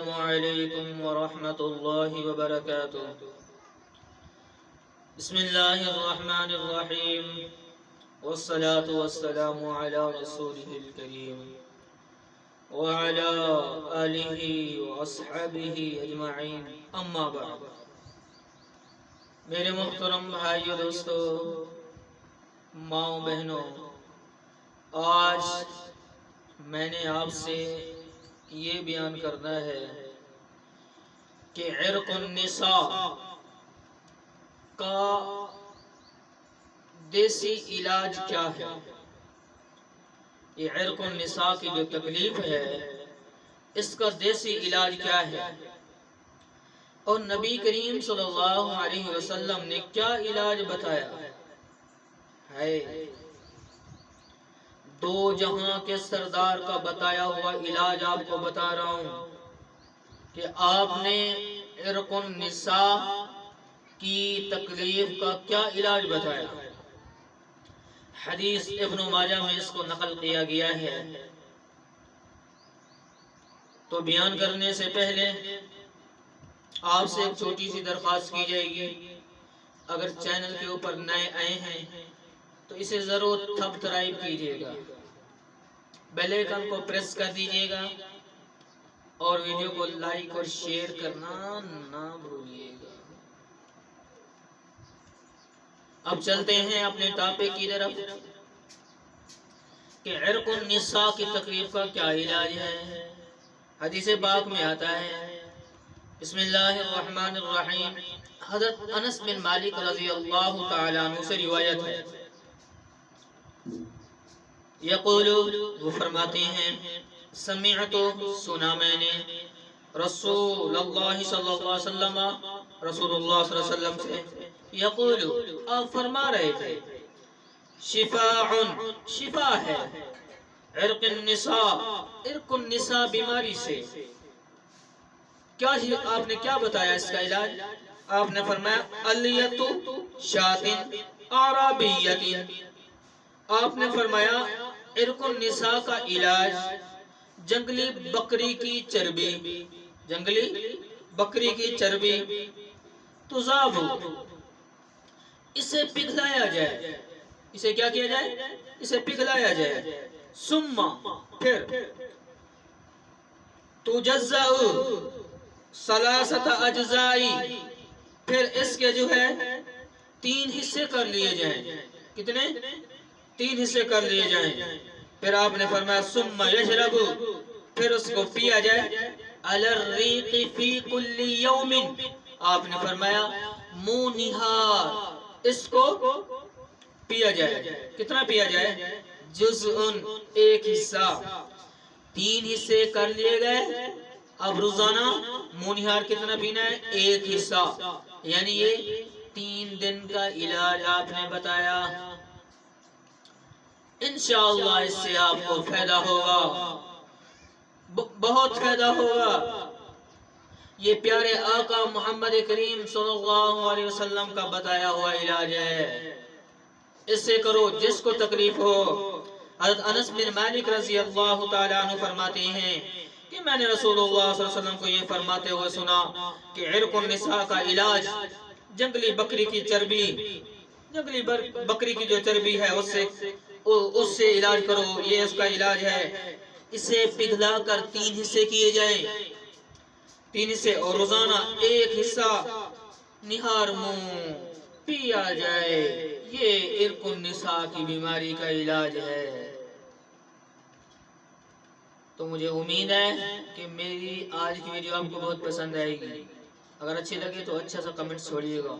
السلام علیکم ورحمۃ اللہ وبرکاتہ۔ بسم اللہ الرحمن الرحیم، والصلاة والسلام علی رسولہ الکریم وعلی آلہ واصحابہ اجمعین، اما بعد۔ میرے محترم بھائیو، دوستو، ماؤں بہنوں، آج میں نے آپ سے یہ بیان کرنا ہے کہ عرق النساء کا دیسی علاج کیا ہے۔ یہ عرق النساء کی جو تکلیف ہے، اس کا دیسی علاج کیا ہے، اور نبی کریم صلی اللہ علیہ وسلم نے کیا علاج بتایا ہے۔ دو جہاں کے سردار کا بتایا ہوا علاج آپ کو بتا رہا ہوں کہ آپ نے عرق النساء کی تکلیف کا کیا علاج بتایا۔ حدیث ابن ماجہ میں اس کو نقل کیا گیا ہے۔ تو بیان کرنے سے پہلے آپ سے ایک چھوٹی سی درخواست کی جائے گی، اگر چینل کے اوپر نئے آئے ہیں تو اسے ضرور سبسکرائب کیجیے گا، بیل آئیکن کو پریس کر دیجیے گا، اور ویڈیو کو لائک اور شیئر کرنا نہ بھولیے گا۔ اب چلتے ہیں اپنے ٹاپک کی طرف کہ عرق النساء کی تکلیف کا کیا علاج ہے۔ حدیث پاک میں آتا ہے، بسم اللہ الرحمن الرحیم، حضرت انس بن مالک رضی اللہ تعالیٰ عنہ سے روایت ہے، یقول، وہ فرماتے ہیں، سمعت، سنا میں نے، رسول اللہ صلی اللہ علیہ وسلم، رسول اللہ صلی اللہ علیہ وسلم سے، یقول، آپ فرما رہے تھے، شفاء، شفا ہے، عرق النساء، عرق النساء بیماری سے۔ کیا آپ نے کیا بتایا اس کا علاج؟ آپ نے فرمایا الیت شاۃ اعرابیۃ، آپ نے فرمایا عرق النساء کا علاج جنگلی بکری کی چربی، جنگلی بکری کی چربی، تذاب، اسے پگھلایا جائے، اسے کیا کیا جائے؟ اسے پگھلایا جائے، ثم، پھر، تجزأ ثلاثۃ اجزاء، پھر اس کے جو ہے 3 حصے کر لیے جائیں۔ کتنے؟ 3 حصے کر لیے جائیں۔ پھر آپ نے فرمایا ثم یشرب، پھر اس کو پیا جائے، علی الریق فی کل یوم، آپ نے فرمایا منہ نہار اس کو پیا جائے۔ کتنا پیا جائے؟ جزء، ایک حصہ۔ 3 حصے کر لیے گئے، اب روزانہ منہ نہار کتنا پینا ہے؟ ایک حصہ، یعنی یہ 3 دن کا علاج آپ نے بتایا۔ انشاءاللہ اس سے آپ کو فائدہ ہوگا، بہت فائدہ ہوگا۔ یہ پیارے آقا محمد کریم صلی اللہ علیہ وسلم کا بتایا ہوا علاج ہے، اس سے کرو جس کو تکلیف ہو۔ حضرت انس بن مالک رضی اللہ تعالیٰ عنہ فرماتے ہیں کہ میں نے رسول اللہ صلی اللہ علیہ وسلم کو یہ فرماتے ہوئے سنا کہ عرق النساء کا علاج جنگلی بکری کی چربی، جنگلی بکری کی جو چربی ہے اس سے علاج کرو، یہ اس کا علاج ہے۔ اسے پگھلا کر 3 حصے کیے جائیں، 3 حصے، اور روزانہ ایک حصہ نہار منہ پیا جائے۔ یہ عرق النساء کی بیماری کا علاج ہے۔ تو مجھے امید ہے کہ میری آج کی ویڈیو آپ کو بہت پسند آئے گی۔ اگر اچھی لگے تو اچھا سا کمنٹ چھوڑیے گا۔